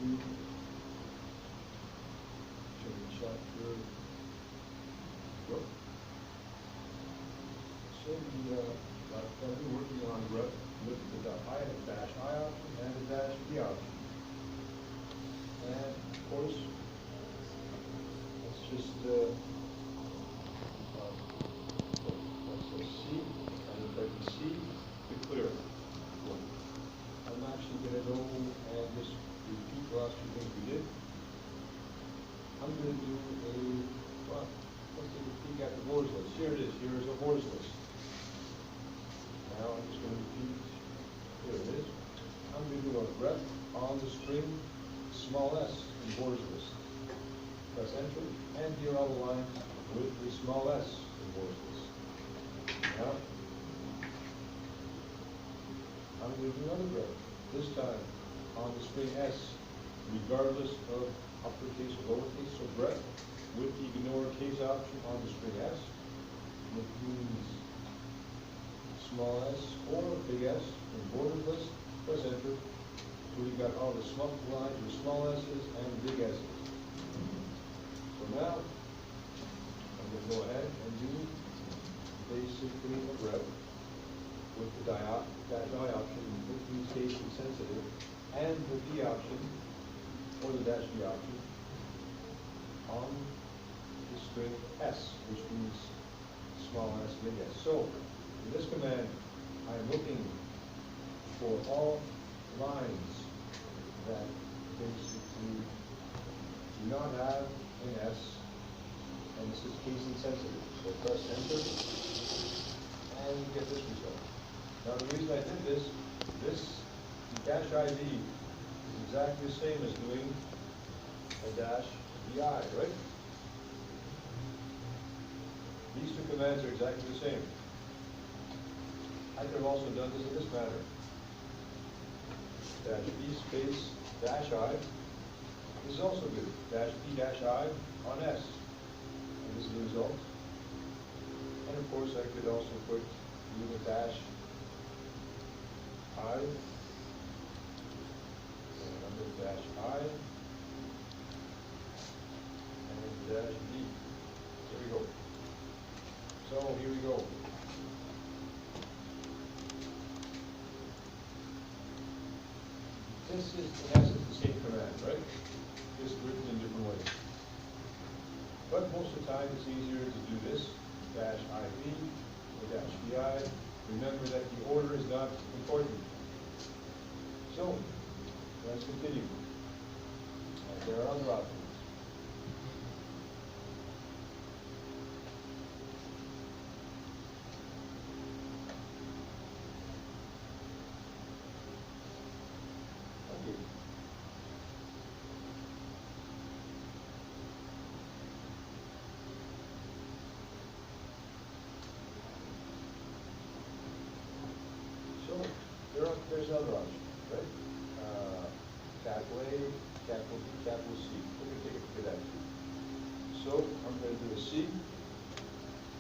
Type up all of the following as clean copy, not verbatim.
do, should we check here? Yep. So I've been working on with the dash I option and the dash B option. And of course, let's just let's see, and if I can see the clear one. I'm actually going to go and just repeat the last two things we did. I'm going to do let's take a peek at the borders list. Here it is. Here is a borders list. Now I'm just going to repeat. Here it is. I'm going to do a ref on the string small s in borders list. Press enter and here are the lines with the small s in borders list. Now I'm going to do another ref. This time on the string s, regardless of uppercase or lowercase. So breadth with the ignore case option on the string s, which means small s or big S in borders list. Press enter. So we've got all the small lines with small s's and big s's. So now I'm going to go ahead and do basically a rep with the dash I option, which means case insensitive, and the B option or the dash B option on the string S, which means small s, big S. So in this command, I'm looking for all lines that basically do not have an S, and this is case insensitive. So press enter, and you get this result. Now the reason I did this dash IV is exactly the same as doing a dash VI, right? These two commands are exactly the same. I could have also done this in this manner. Dash B space dash I. This is also good. Dash B dash I on S. And this is the result. And of course I could also put a dash I and another dash I and dash B. Here we go. So here we go. This is in essence the same command, right? Just written in different ways. But most of the time it's easier to do this, dash IV or dash VI. Remember that the order is not important. So, let's continue. And there are other options. There's another option, right? Capital A, capital B, capital C. We're going to take a look at that too. So I'm going to do a C,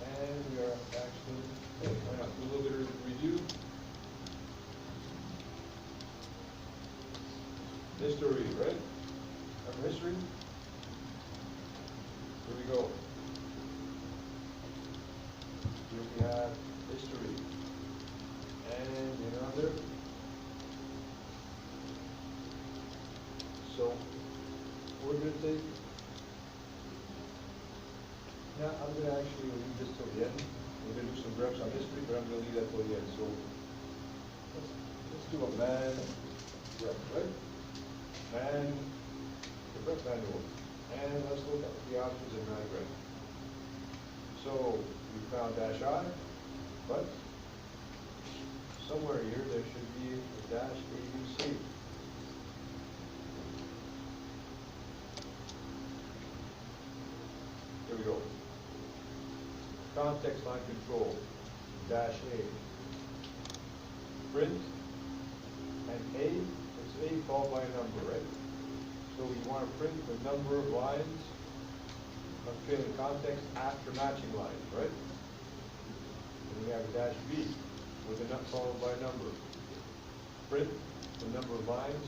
and we are actually, why not, do a little bit of review. History, right? Remember history? Here we go. Here we have history. And another. So we're going to take, now I'm going to actually leave this till the end. We're going to do some reps on history, but I'm going to leave that till the end. So let's do a man rep, right? Man, the rep manual. And let's look at the options in man rep. So we found dash I, but somewhere here there should be a dash ABC. Here we go. Context line control, dash A. Print, and A, it's A followed by a number, right? So we want to print the number of lines of trailing context after matching lines, right? And we have a dash B with a nut followed by a number. Print the number of lines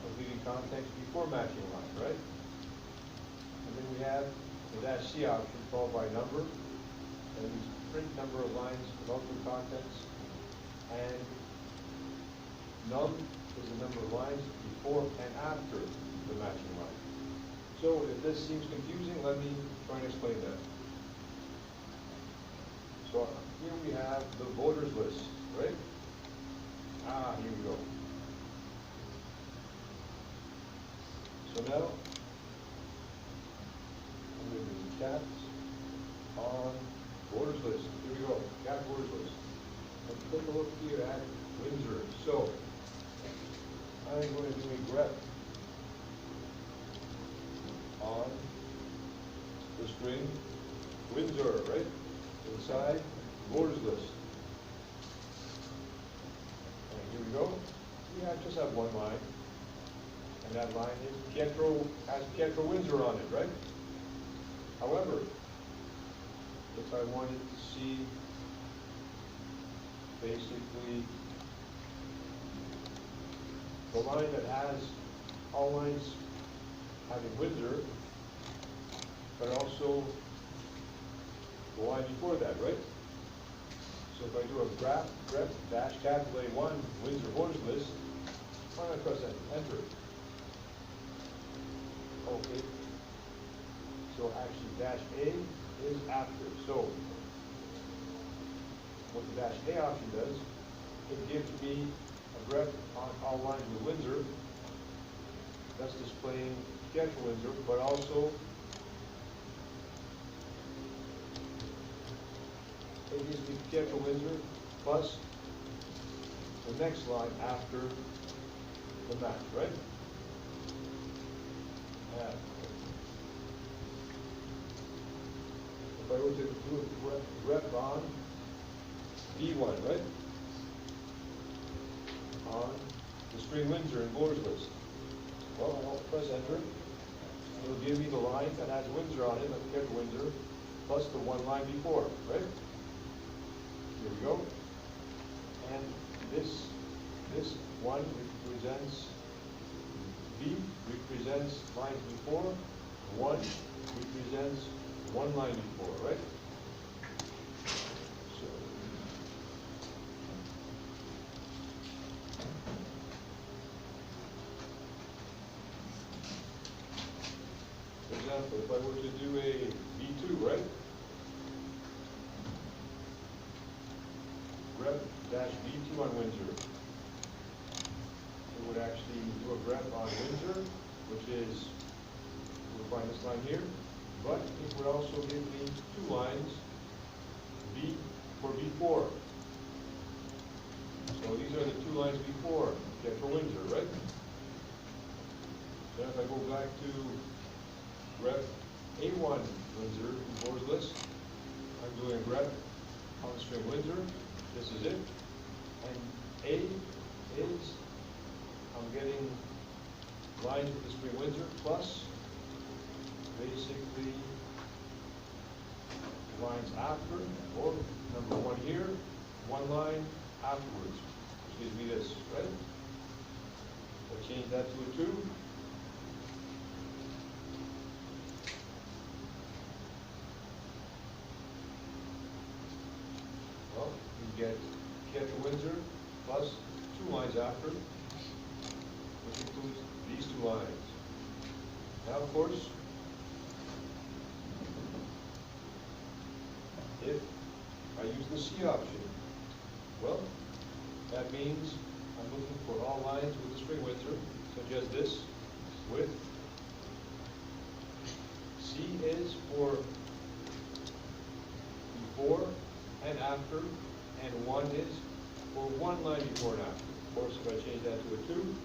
of leaving context before matching line, right? And then we have the dash C option followed by number, and these print number of lines without the context, and num is the number of lines before and after the matching line. So if this seems confusing, let me try and explain that. So here we have the voters list, right? Here we go. So now, I'm going to do cats on voters list. Here we go, cat voters list. Let's take a look here at Windsor. So, I'm going to do a grep on the string Windsor, right? Inside voters list. And here we go. We just have one line. And that line is has Pietro Windsor on it, right? However, if I wanted to see basically the line that has all lines having Windsor, but also the line before that, right? So if I do a grep dash calculate one Windsor voters list, I'm going to press enter. Okay. So actually dash A is after. So what the dash A option does, it gives me a grep on all lines with Windsor. That's displaying Pietro Windsor, but also it gives me Pietro Windsor plus the next line after the match, right? If I were to do a grep on B1, right? On the string Windsor in voters list. Well, I'll press enter. It'll give me the line that has Windsor on it, like Pietro Windsor, plus the one line before, right? Here we go. And this one represents B represents lines before, 1 represents one line before, right? So, for example, if I were to do a B2, right? Grep dash B2 on Windsor. It would actually do a grep on Windsor, which is, we'll find this line here, but it would also give me two lines, B for B4. So these are the two lines before Pietro Windsor, right? Then if I go back to grep A1 Windsor voters list, I'm doing a grep on the string Windsor. This is it. And A is, I'm getting lines with the string Windsor plus basically lines after, or number one here, one line afterwards, which gives me this, right? So change that to a 2. Well, you get Pietro Windsor plus 2 lines after, which includes these 2 lines. Now, of course, if I use the C option, well, that means I'm looking for all lines with the string Windsor, such as this, with C is for before and after, and 1 is for one line before and after. Of course, if I change that to a 2,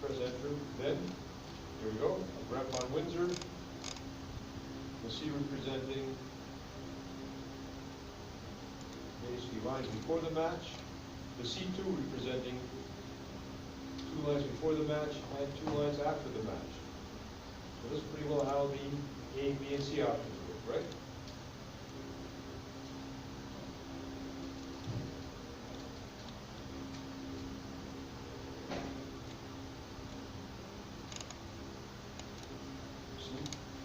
press enter, then here we go, a grep on Windsor, the C representing basically lines before the match, the C2 representing 2 lines before the match and 2 lines after the match. So this is pretty well how the A, B, and C options work, right?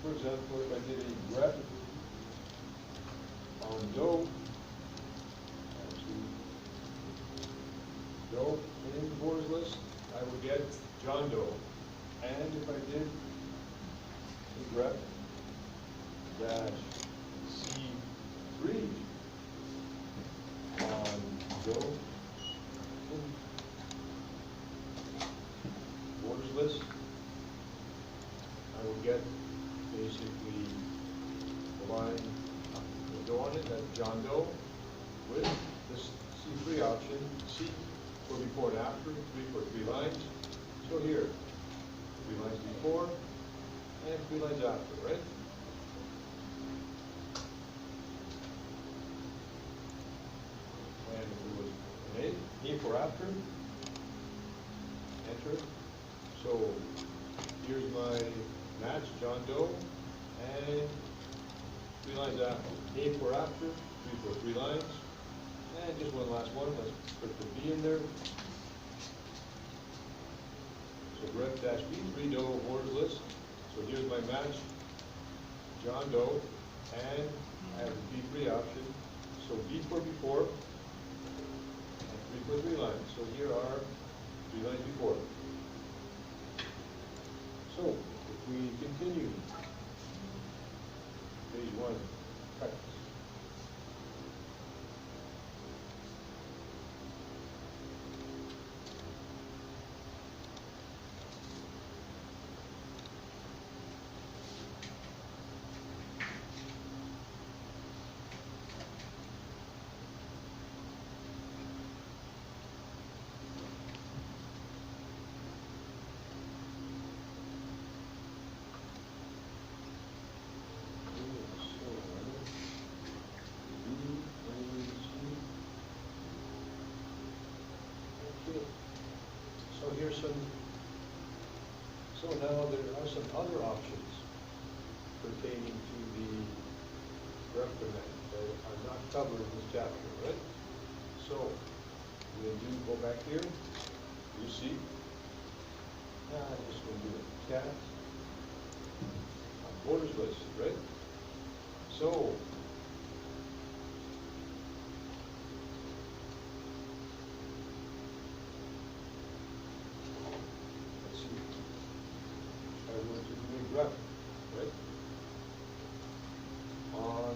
for example, if I did a grep on Doe, Doe in the borders list, I would get John Doe. And if I did a grep dash C3 on Doe in borders list, I would get basically the line with Doe on it, that's John Doe, with this C3 option, C for before and after, 3 for 3 lines. So here, 3 lines before and 3 lines after, right? And if it was an A for after, enter. So here's my match, John Doe, and 3 lines after. A for after, 3 for 3 lines. And just one last one, let's put the B in there. So grep dash B3 Doe borders list. So here's my match, John Doe, and I have the B3 option. So B for before, and 3 for 3 lines. So here are 3 lines before. So if we continue, page 1, text. So here's some, so now there are some other options pertaining to the grep command that are not covered in this chapter, right? So when you go back here, you see, I'm just going to do a cat on borders list, right? So grep, right? On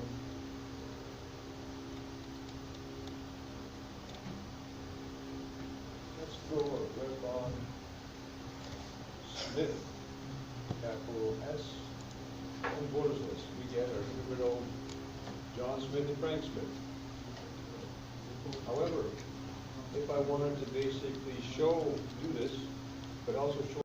let's throw a grep on Smith, capital S, and borders list. We get our individual John Smith and Frank Smith. However, if I wanted to basically do this, but also show